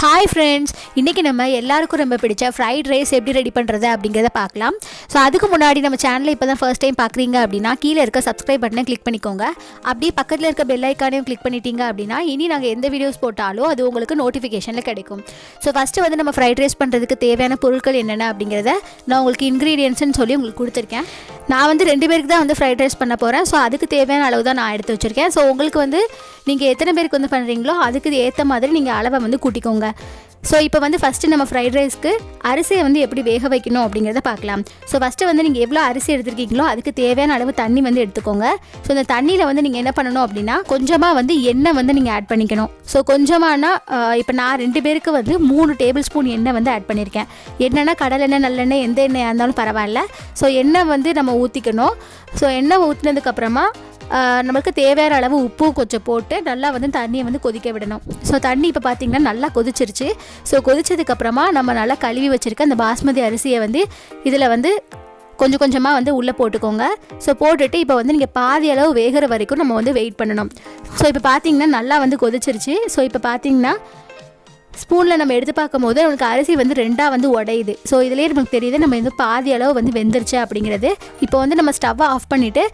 Hi friends, இன்றைக்கி நம்ம எல்லாருக்கும் ரொம்ப பிடிச்ச ஃப்ரைட் ரைஸ் எப்படி ரெடி பண்ணுறது அப்படிங்கிறத பார்க்கலாம். ஸோ அதுக்கு முன்னாடி நம்ம சேனலை இப்போ தான் ஃபர்ஸ்ட் டைம் பார்க்குறீங்க அப்படின்னா கீழே இருக்க சப்ஸ்கிரைப் பட்டனை கிளிக் பண்ணிக்கோங்க. அப்படியே பக்கத்தில் இருக்க பெல் ஐக்கானையும் கிளிக் பண்ணிட்டீங்க அப்படின்னா இனி நாங்கள் எந்த வீடியோஸ் போட்டாலும் அது உங்களுக்கு நோட்டிஃபிகேஷனில் கிடைக்கும். ஸோ ஃபஸ்ட்டு வந்து நம்ம ஃப்ரைட் ரைஸ் பண்ணுறதுக்கு தேவையான பொருட்கள் என்னென்ன அப்படிங்கிறத நான் உங்களுக்கு இன்க்ரீடியன்ட்ஸ்னு சொல்லி உங்களுக்கு கொடுத்துருக்கேன். நான் வந்து 2 பேருக்கு தான் வந்து ஃப்ரைட் ரைஸ் பண்ண போகிறேன். ஸோ அதுக்கு தேவையான அளவு தான் நான் எடுத்து வச்சுருக்கேன். ஸோ உங்களுக்கு வந்து நீங்கள் எத்தனை பேருக்கு வந்து பண்ணுறீங்களோ அதுக்கு ஏற்ற மாதிரி நீங்கள் அளவை வந்து கூட்டிக்கோங்க. ஸோ இப்போ வந்து ஃபஸ்ட்டு நம்ம ஃப்ரைட் ரைஸ்க்கு அரிசியை வந்து எப்படி வேக வைக்கணும் அப்படிங்கிறத பார்க்கலாம். ஸோ ஃபஸ்ட்டு வந்து நீங்கள் எவ்வளோ அரிசி எடுத்துருக்கீங்களோ அதுக்கு தேவையான அளவு தண்ணி வந்து எடுத்துக்கோங்க. ஸோ இந்த தண்ணியில் வந்து நீங்கள் என்ன பண்ணணும் அப்படின்னா கொஞ்சமாக வந்து எண்ணெய் வந்து நீங்கள் ஆட் பண்ணிக்கணும். ஸோ கொஞ்சமானா இப்போ நான் 2 பேருக்கு வந்து 3 டேபிள் ஸ்பூன் எண்ணெய் வந்து ஆட் பண்ணியிருக்கேன். எண்ணெய்னா கடலெண்ணெய் நல்லெண்ணெய் எந்த எண்ணெயாக இருந்தாலும் பரவாயில்ல. ஸோ எண்ணெய் வந்து நம்ம ஊற்றிக்கணும். ஸோ எண்ணெய் ஊற்றினதுக்கப்புறமா நம்மளுக்கு தேவையான அளவு உப்பு கொஞ்சம் போட்டு நல்லா வந்து தண்ணியை வந்து கொதிக்க விடணும். ஸோ தண்ணி இப்போ பார்த்திங்கன்னா நல்லா கொதிச்சிருச்சு. ஸோ கொதிச்சதுக்கப்புறமா நம்ம நல்லா கழுவி வச்சுருக்க அந்த பாஸ்மதி அரிசியை வந்து இதில் வந்து கொஞ்சம் கொஞ்சமாக வந்து உள்ளே போட்டுக்கோங்க. ஸோ போட்டுட்டு இப்போ வந்து நீங்கள் பாதி அளவு வேகிற வரைக்கும் நம்ம வந்து வெயிட் பண்ணணும். ஸோ இப்போ பார்த்திங்கன்னா நல்லா வந்து கொதிச்சிருச்சு. ஸோ இப்போ பார்த்திங்கன்னா ஸ்பூனில் நம்ம எடுத்து பார்க்கும் போது நமக்கு அரிசி வந்து 2ஆக வந்து உடையுது. ஸோ இதுலேயே நமக்கு தெரியுது நம்ம வந்து பாதி அளவு வந்து வெந்துருச்சு அப்படிங்கிறது. இப்போ வந்து நம்ம ஸ்டவ்வை ஆஃப் பண்ணிவிட்டு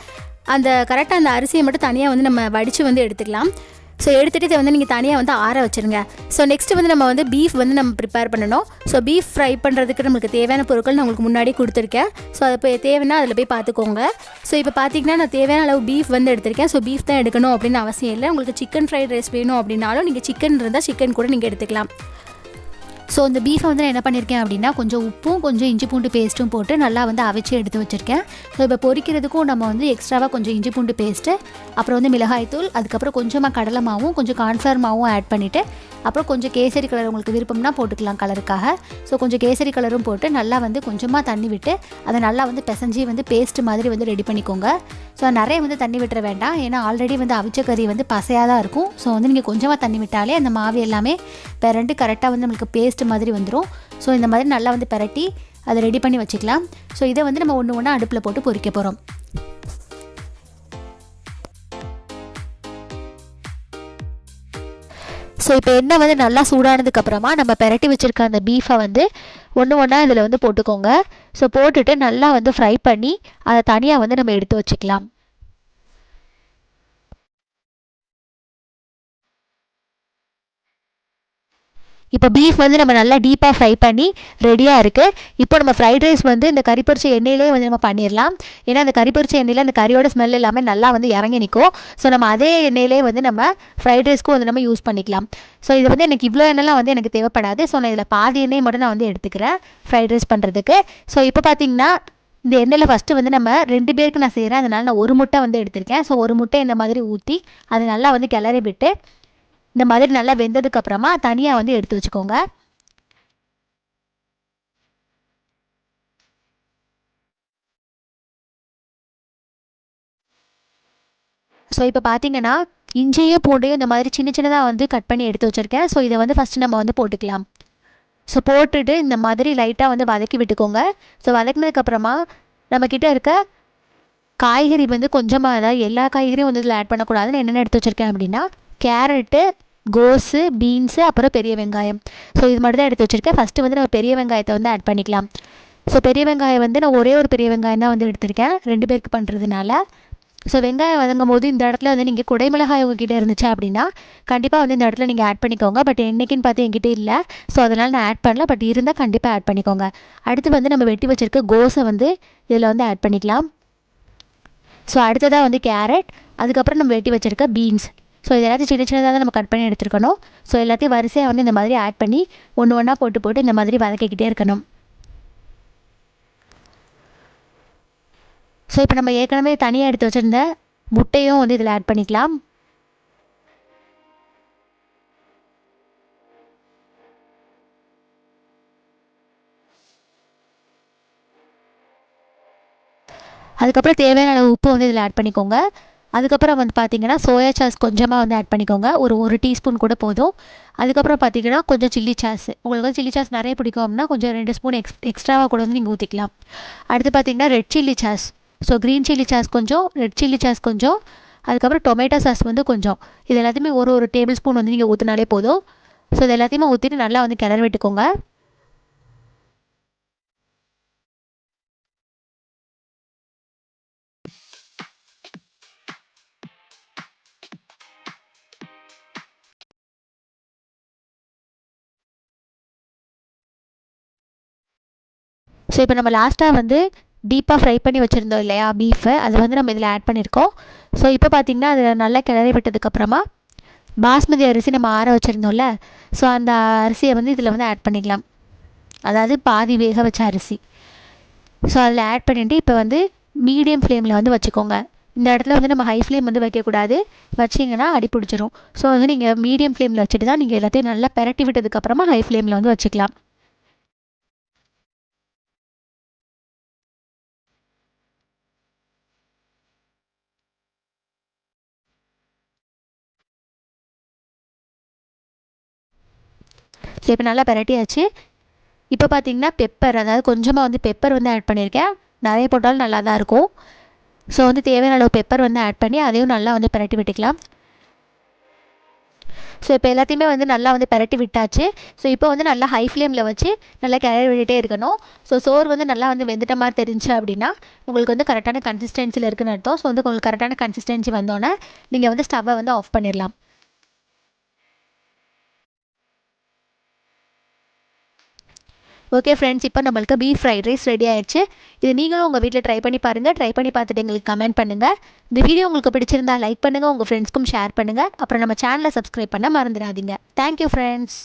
கரெக்டாக அந்த அரிசியை மட்டும் தனியாக வந்து நம்ம வடித்து வந்து எடுத்துக்கலாம். ஸோ எடுத்துகிட்டு இதை வந்து நீங்கள் தனியாக வந்து ஆற வச்சுருங்க. ஸோ நெக்ஸ்ட்டு வந்து நம்ம வந்து பீஃப் வந்து நம்ம ப்ரிப்பேர் பண்ணணும். ஸோ பீஃப் ஃப்ரை பண்ணுறதுக்கு நம்மளுக்கு தேவையான பொருட்கள் நான் உங்களுக்கு முன்னாடி கொடுத்துருக்கேன். ஸோ அது போய் தேவைன்னா அதில் போய் பார்த்துக்கோங்க. ஸோ இப்போ பார்த்திங்கன்னா நான் தேவையான அளவு பீஃப் வந்து எடுத்திருக்கேன். ஸோ பீஃப் தான் எடுக்கணும் அப்படின்னு அவசியம் இல்லை. உங்களுக்கு சிக்கன் ஃப்ரைட் ரைஸ் வேணும் அப்படின்னாலும் நீங்கள் சிக்கன் இருந்தால் சிக்கன் கூட நீங்கள் எடுத்துக்கலாம். ஸோ இந்த பீஃபை வந்து நான் என்ன பண்ணியிருக்கேன் அப்படின்னா கொஞ்சம் உப்பும் கொஞ்சம் இஞ்சி பூண்டு பேஸ்ட்டும் போட்டு நல்லா வந்து அவிச்சு எடுத்து வச்சுருக்கேன். ஸோ இப்போ பொரிக்கிறதுக்கும் நம்ம வந்து எக்ஸ்ட்ராவாக கொஞ்சம் இஞ்சி பூண்டு பேஸ்ட்டு, அப்புறம் வந்து மிளகாய்த்தூள், அதுக்கப்புறம் கொஞ்சமாக கடலை மாவும் கொஞ்சம் கார்ன்ஃப்ளவர் மாவும் ஆட் பண்ணிவிட்டு அப்புறம் கொஞ்சம் கேசரி கலர் உங்களுக்கு விருப்பம்னா போட்டுக்கலாம் கலருக்காக. ஸோ கொஞ்சம் கேசரி கலரும் போட்டு நல்லா வந்து கொஞ்சமாக தண்ணி விட்டு அதை நல்லா வந்து பிசைஞ்சி வந்து பேஸ்ட் மாதிரி வந்து ரெடி பண்ணிக்கோங்க. ஸோ நிறைய வந்து தண்ணி விட்டுற வேண்டாம், ஏன்னா ஆல்ரெடி வந்து அவிச்ச கறி வந்து பசையாக தான் இருக்கும். ஸோ வந்து நீங்கள் கொஞ்சமாக தண்ணி விட்டாலே அந்த மாவு எல்லாமே பெரண்டு கரெக்டாக வந்து நம்மளுக்கு பேஸ்ட் மாதிரி வந்துடும். ஸோ இந்த மாதிரி நல்லா வந்து பெரட்டி அதை ரெடி பண்ணி வச்சுக்கலாம். ஸோ இதை வந்து நம்ம ஒன்று ஒன்றா அடுப்பில் போட்டு பொரிக்க போகிறோம். ஸோ இப்போ எண்ணெய் வந்து நல்லா சூடானதுக்கப்புறமா நம்ம பெரட்டி வச்சுருக்க அந்த பீஃபை வந்து ஒன்று ஒன்றா இதில் வந்து போட்டுக்கோங்க. ஸோ போட்டுட்டு நல்லா வந்து ஃப்ரை பண்ணி அதை தனியாக வந்து நம்ம எடுத்து வச்சுக்கலாம். இப்போ பீஃப் வந்து நம்ம நல்லா டீப்பாக ஃப்ரை பண்ணி ரெடியாக இருக்குது. இப்போ நம்ம ஃப்ரைட் ரைஸ் வந்து இந்த கறி பொரிச்ச எண்ணெயிலே வந்து நம்ம பண்ணிடலாம். ஏன்னா அந்த கறி பொரிச்ச எண்ணெயில் அந்த கறியோட ஸ்மெல் எல்லாமே நல்லா வந்து இறங்கி நிற்கும். ஸோ நம்ம அதே எண்ணெயிலே வந்து நம்ம ஃப்ரைட் ரைஸ்க்கும் வந்து நம்ம யூஸ் பண்ணிக்கலாம். ஸோ இது வந்து எனக்கு இவ்வளோ எண்ணெய்லாம் வந்து எனக்கு தேவைப்படாது. ஸோ நான் இதில் பாதி எண்ணெய் மட்டும் நான் வந்து எடுத்துக்கிறேன் ஃப்ரைட் ரைஸ் பண்ணுறதுக்கு. ஸோ இப்போ பார்த்திங்கன்னா இந்த எண்ணெயில் ஃபஸ்ட்டு வந்து நம்ம 2 பேருக்கு நான் செய்கிறேன். அதனால் நான் 1 முட்டை வந்து எடுத்திருக்கேன். ஸோ 1 முட்டை இந்த மாதிரி ஊற்றி அதை நல்லா வந்து கிளறி விட்டு இந்த மாதிரி நல்லா வெந்ததுக்கப்புறமா தனியாக வந்து எடுத்து வச்சுக்கோங்க. ஸோ இப்போ பார்த்தீங்கன்னா இஞ்சியும் பூண்டையும் இந்த மாதிரி சின்ன சின்னதாக வந்து கட் பண்ணி எடுத்து வச்சுருக்கேன். ஸோ இதை வந்து ஃபஸ்ட்டு நம்ம வந்து போட்டுக்கலாம். ஸோ போட்டுட்டு இந்த மாதிரி லைட்டாக வந்து வதக்கி விட்டுக்கோங்க. ஸோ வதக்கினதுக்கப்புறமா நம்மக்கிட்ட இருக்க காய்கறி வந்து கொஞ்சமாக, அதாவது எல்லா காய்கறியும் வந்து இதில் ஆட் பண்ணக்கூடாதுன்னு என்னென்ன எடுத்து வச்சுருக்கேன் அப்படின்னா கேரட்டு, கோஸு, பீன்ஸு, அப்புறம் பெரிய வெங்காயம். ஸோ இது மட்டும் தான் எடுத்து வச்சுருக்கேன். ஃபஸ்ட்டு வந்து நம்ம பெரிய வெங்காயத்தை வந்து ஆட் பண்ணிக்கலாம். ஸோ பெரிய வெங்காயம் வந்து நான் ஒரே ஒரு பெரிய வெங்காயம் தான் வந்து எடுத்திருக்கேன் 2 பேருக்கு பண்ணுறதுனால. ஸோ வெங்காயம் வதங்கும் போது இந்த இடத்துல வந்து நீங்கள் குடைமிளகாய் உங்ககிட்ட இருந்துச்சு அப்படின்னா கண்டிப்பாக வந்து இந்த இடத்துல நீங்கள் ஆட் பண்ணிக்கோங்க. பட் என்றைக்குன்னு பார்த்து என்கிட்ட இல்லை. ஸோ அதனால் நான் ஆட் பண்ணல. பட் இருந்தால் கண்டிப்பாக ஆட் பண்ணிக்கோங்க. அடுத்து வந்து நம்ம வெட்டி வச்சுருக்க கோஸை வந்து இதில் வந்து ஆட் பண்ணிக்கலாம். ஸோ அடுத்ததாக வந்து கேரட், அதுக்கப்புறம் நம்ம வெட்டி வச்சுருக்க பீன்ஸ். ஸோ இது எல்லாத்தையும் சின்ன சின்னதாக தான் நம்ம கட் பண்ணி எடுத்துருக்கணும். ஸோ எல்லாத்தையும் வரிசையாக வந்து இந்த மாதிரி ஆட் பண்ணி ஒன்று ஒன்றா போட்டு இந்த மாதிரி வதக்கிக்கிட்டே இருக்கணும். ஸோ இப்போ நம்ம ஏற்கனவே தனியாக எடுத்து வச்சுருந்த முட்டையும் வந்து இதில் ஆட் பண்ணிக்கலாம். அதுக்கப்புறம் தேவையான அளவு உப்பு வந்து இதில் ஆட் பண்ணிக்கோங்க. அதுக்கப்புறம் வந்து பார்த்திங்கன்னா சோயா சாஸ் கொஞ்சமாக வந்து ஆட் பண்ணிக்கோங்க. ஒரு டீஸ்பூன் கூட போதும். அதுக்கப்புறம் பார்த்திங்கன்னா கொஞ்சம் சில்லி சாஸ், உங்களுக்கு வந்து சில்லி சாஸ் நிறைய பிடிக்கும் அப்படின்னா கொஞ்சம் 2 ஸ்பூன் எக்ஸ்ட்ராவாக கூட வந்து நீங்கள் ஊற்றிக்கலாம். அடுத்து பார்த்திங்கன்னா red chilli sauce, so green chilli sauce கொஞ்சம், ரெட் சில்லி சாஸ் கொஞ்சம், அதுக்கப்புறம் டொமேட்டோ சாஸ் வந்து கொஞ்சம். இது எல்லாத்தையுமே ஒரு டேபிள் ஸ்பூன் வந்து நீங்கள் ஊற்றினாலே போதும். ஸோ இது எல்லாத்தையுமே ஊற்றிட்டு நல்லா வந்து கிளறி விட்டுக்கோங்க. ஸோ இப்போ நம்ம லாஸ்ட்டாக வந்து டீப்பாக ஃப்ரை பண்ணி வச்சுருந்தோம் இல்லையா பீஃபு, அதை வந்து நம்ம இதில் ஆட் பண்ணியிருக்கோம். ஸோ இப்போ பார்த்திங்கன்னா அதில் நல்லா கிளறி விட்டதுக்கப்புறமா பாஸ்மதி அரிசி நம்ம ஆற வச்சுருந்தோம்ல, ஸோ அந்த அரிசியை வந்து இதில் வந்து ஆட் பண்ணிக்கலாம். அதாவது பாதி வேக வச்ச அரிசி. ஸோ அதில் ஆட் பண்ணிவிட்டு இப்போ வந்து மீடியம் ஃப்ளேமில் வந்து வச்சுக்கோங்க. இந்த இடத்துல வந்து நம்ம ஹை ஃப்ளேம் வந்து வைக்கக்கூடாது, வச்சிங்கன்னா அடி பிடிச்சிரும். ஸோ வந்து நீங்கள் மீடியம் ஃப்ளேமில் வச்சுட்டு தான் நீங்கள் எல்லாத்தையும் நல்லா பெரட்டி விட்டதுக்கப்புறமா ஹை ஃப்ளேமில் வந்து வச்சுக்கலாம். ஸோ இப்போ நல்லா பெரட்டியாச்சு. இப்போ பார்த்தீங்கன்னா பெப்பர், அதாவது கொஞ்சமாக வந்து பெப்பர் வந்து ஆட் பண்ணியிருக்கேன். நிறைய போட்டாலும் நல்லா தான் இருக்கும். ஸோ வந்து தேவையான அளவு பெப்பர் வந்து ஆட் பண்ணி அதையும் நல்லா வந்து பெரட்டி விட்டுக்கலாம். ஸோ இப்போ எல்லாத்தையுமே வந்து நல்லா வந்து பெரட்டி விட்டாச்சு. ஸோ இப்போ வந்து நல்லா ஹை ஃப்ளேமில் வச்சு நல்லா கிளறி விட்டுட்டே இருக்கணும். ஸோ சோறு வந்து நல்லா வந்து வெந்துட்ட மாதிரி தெரிஞ்சு அப்படின்னா உங்களுக்கு வந்து கரெக்டான கன்சிஸ்டன்சியில் இருக்குன்னு அர்த்தம். ஸோ வந்து உங்களுக்கு கரெக்டான கன்சிஸ்டன்சி வந்தோன்னே நீங்கள் வந்து ஸ்டவ்வை வந்து ஆஃப் பண்ணிடலாம். ஓகே ஃப்ரெண்ட்ஸ், இப்போ நம்மளுக்கு பீஃப் ஃப்ரைட் ரைஸ் ரெடி ஆயிடுச்சு. இது நீங்களும் உங்கள் வீட்டில் ட்ரை பண்ணி பாருங்கள். ட்ரை பண்ணி பார்த்துட்டு எங்களுக்கு கமெண்ட் பண்ணுங்கள். இந்த வீடியோ உங்களுக்கு பிடிச்சிருந்தா லைக் பண்ணுங்கள், உங்கள் ஃப்ரெண்ட்ஸ்க்கும் ஷேர் பண்ணுங்கள். அப்புறம் நம்ம சேனலை சப்ஸ்கிரைப் பண்ண மறந்துடாதீங்க. Thank you friends.